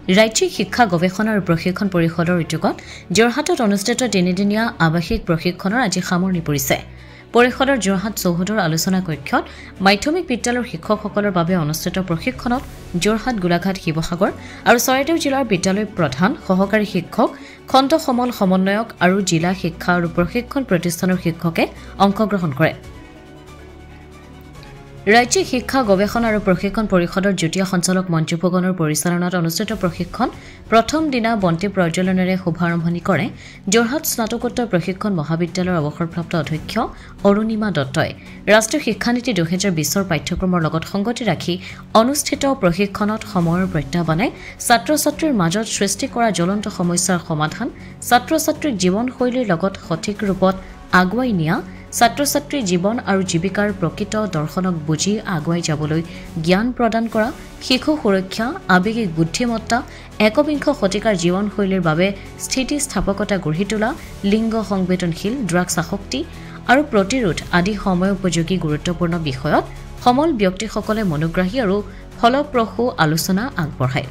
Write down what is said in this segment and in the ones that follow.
ৰাজ্যিক শিক্ষা গৱেষণা আৰু প্ৰশিক্ষণ পৰিষদৰ উদ্যোগত যোৰহাটত অনুষ্ঠিত 3দিনীয়া আৱাসিক প্ৰশিক্ষণৰ আজি সামৰণি পৰিছে। পৰিষদৰ যোৰহাট চৌহদৰ আলোচনা কক্ষত মাধ্যমিক বিদ্যালয়ৰ শিক্ষকসকলৰ বাবে অনুষ্ঠিত প্ৰশিক্ষণত যোৰহাট, গোলাঘাট, শিৱসাগৰ আৰু চৰাইদেউ জিলাৰ বিদ্যালয় প্ৰধান, সহকাৰী শিক্ষক, খণ্ড সমল সমন্বয়ক আৰু জিলা শিক্ষা আৰু প্ৰশিক্ষণ প্ৰতিষ্ঠানৰ শিক্ষকে অংশগ্ৰহণ কৰে। ৰাজ্যিক শিক্ষা গৱেষণা আৰু প্ৰশিক্ষণ পৰিষদৰ যুটীয়া সঞ্চালক মঞ্জু ফুকনৰ পৰিচালনাত অনুষ্ঠিত প্ৰশিক্ষণ প্ৰথম দিনা বন্তি প্ৰজ্বলনেৰে শুভাৰম্ভণি কৰে যোৰহাট স্নাতকোত্তৰ প্ৰশিক্ষণ মহাবিদ্যালয়ৰ অৱসৰপ্ৰাপ্ত অধ্যক্ষ অৰুণিমা দত্তই। ৰাষ্ট্ৰীয় শিক্ষানীতি 2020ৰ পাঠ্যক্ৰমৰ লগত সংগতি ৰাখি অনুষ্ঠিত প্ৰশিক্ষণত সময়ৰ প্ৰত্যাহ্বানে ছাত্ৰ-ছাত্ৰীৰ মাজত সৃষ্টি কৰা জ্বলন্ত সমস্যাৰ সমাধান, ছাত্ৰ-ছাত্ৰীক জীৱনশৈলীৰ লগত সঠিক ৰূপত আগুৱাই নিয়া, ছাত্ৰ-ছাত্ৰীৰ জীৱন আৰু জীৱিকাৰ প্ৰকৃত দৰ্শনক বুজি আগুৱাই যাবলৈ জ্ঞান প্ৰদান কৰা, শিশু সুৰক্ষা, আৱেগিক বুদ্ধিমত্তা, একবিংশ শতিকাৰ জীৱনশৈলীৰ বাবে স্থিতিস্থাপকতা গঢ়ি তোলা, লিংগ সংবেদনশীল, ড্ৰাগছ আসক্তি আৰু প্ৰতিৰোধ আদি সময়োপযোগী গুৰুত্বপূৰ্ণ বিষয়ত সমল ব্যক্তিসকলে মনোগ্ৰাহী আৰু ফলপ্ৰসূ আলোচনা আগবঢ়ায়।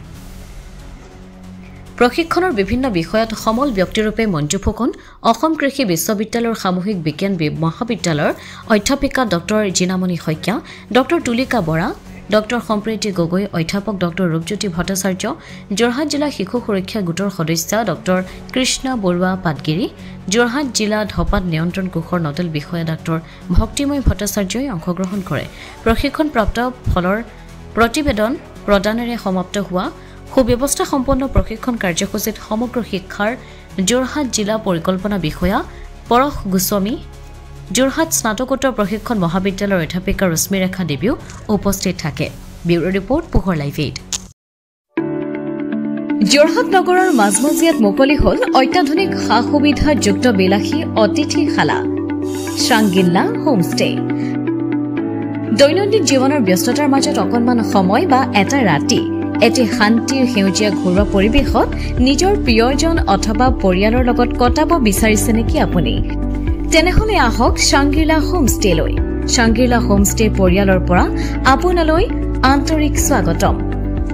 প্ৰশিক্ষণৰ বিভিন্ন বিষয়ত সমল ব্যক্তিৰূপে মঞ্জু ফুকন, অসম কৃষি বিশ্ববিদ্যালয়ৰ সামূহিক বিজ্ঞান মহাবিদ্যালয়ৰ অধ্যাপিকা ডক্টৰ জিনামণি শইকীয়া, ডক্টৰ তুলিকা বৰা, ডক্টৰ সম্প্ৰীতি গগৈ, অধ্যাপক ডক্টৰ ৰূপজ্যোতি ভট্টাচাৰ্য, যোৰহাট জিলা শিশু সুৰক্ষা গোটৰ সদস্য ডক্টৰ কৃষ্ণ বৰুৱা পাটগিৰি, যোৰহাট জিলা ধঁপাত নিয়ন্ত্ৰণ কোষৰ নডেল বিষয়া ডক্টৰ ভক্তিময় ভট্টাচাৰ্যই অংশগ্ৰহণ কৰে। প্ৰশিক্ষণপ্ৰাপ্ত ফলৰ প্ৰতিবেদন প্ৰদানেৰে সমাপ্ত হোৱা সুব্যৱস্থা সম্পন্ন প্ৰশিক্ষণ কাৰ্যসূচীত সমগ্ৰ শিক্ষাৰ যোৰহাট জিলা পৰিকল্পনা বিষয়া পৰশ গোস্বামী, যোৰহাট স্নাতকোত্তৰ প্ৰশিক্ষণ মহাবিদ্যালয়ৰ অধ্যাপিকা ৰশ্মিৰেখা দেৱীও উপস্থিত থাকে। ব্যুৰো ৰিপৰ্ট, পোহৰ লাইভ 8। যোৰহাট নগৰৰ মাজমজিয়াত মুকলি হ'ল অত্যাধুনিক সা সুবিধাযুক্ত বিলাসী অতিথিশালা শ্ৰাংগিল্লা হোমষ্টে। দৈনন্দিন জীৱনৰ ব্যস্ততাৰ মাজত অকণমান সময় বা এটা ৰাতি এটি শান্তিৰ সেউজীয়া ঘৰুৱা পৰিৱেশত নিজৰ প্ৰিয়জন অথবা পৰিয়ালৰ লগত কটাব বিচাৰিছে নেকি আপুনি? তেনেহলে আহক শ্ৰাংগিলা হোমষ্টেলৈ। শ্ৰাংগিলা হোমষ্টে পৰিয়ালৰ পৰা আপোনালৈ আন্তৰিক স্বাগতম।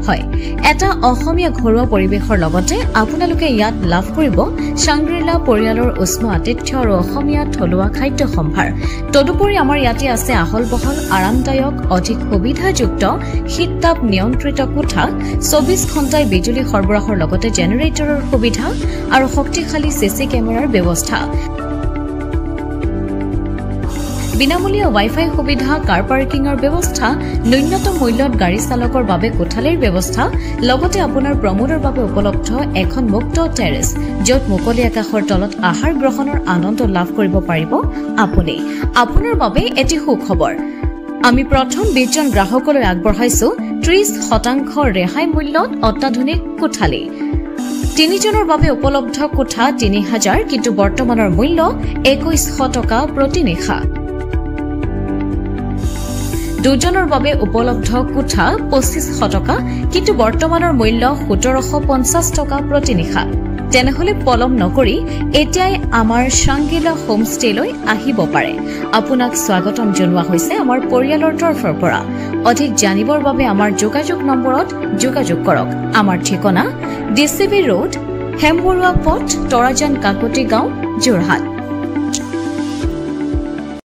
হয়, এটা অসমীয়া ঘৰুৱা পৰিৱেশৰ লগতে আপোনালোকে ইয়াত লাভ কৰিব শ্ৰাংগিলা পৰিয়ালৰ উষ্ম আতিথ্য আৰু অসমীয়া থলুৱা খাদ্য সম্ভাৰ। তদুপৰি আমাৰ ইয়াতে আছে আহল বহল, আৰামদায়ক, অধিক সুবিধাযুক্ত শীত-তাপ নিয়ন্ত্ৰিত কোঠা, 24 ঘণ্টাই বিজুলী সৰবৰাহৰ লগতে জেনেৰেটৰৰ সুবিধা আৰু শক্তিশালী চিচি কেমেৰাৰ ব্যৱস্থা, বিনামূলীয়া ৱাইফাই সুবিধা, কাৰ পাৰ্কিঙৰ ব্যৱস্থা, ন্যূনতম মূল্যত গাড়ী চালকৰ বাবে কোঠালিৰ ব্যৱস্থা, লগতে আপোনাৰ প্ৰমোদৰ বাবে উপলব্ধ এখন মুক্ত টেৰেছ, য'ত মুকলি আকাশৰ তলত আহাৰ গ্ৰহণৰ আনন্দ লাভ কৰিব পাৰিব আপুনি। আপোনাৰ বাবে এটি সুখবৰ, আমি প্ৰথম 20 জন গ্ৰাহকলৈ আগবঢ়াইছো 30% ৰেহাই মূল্যত অত্যাধুনিক কোঠালি। 3 জনৰ বাবে উপলব্ধ কোঠা 3000, কিন্তু বৰ্তমানৰ মূল্য 2100 টকা প্ৰতি নিশা। 2 জনৰ বাবে উপলব্ধ কোঠা 2500 টকা, কিন্তু বৰ্তমানৰ মূল্য 1750 টকা প্ৰতি নিশা। তেনেহলে পলম নকৰি এতিয়াই আমাৰ শ্ৰাংগিলা হোমষ্টেলৈ আহিব পাৰে। আপোনাক স্বাগতম জনোৱা হৈছে আমাৰ পৰিয়ালৰ তৰফৰ পৰা। অধিক জানিবৰ বাবে আমাৰ যোগাযোগ নম্বৰত যোগাযোগ কৰক। আমাৰ ঠিকনা DCB ৰোড, হেমবৰুৱা পথ, তৰাজান কাকতি গাঁও, যোৰহাট।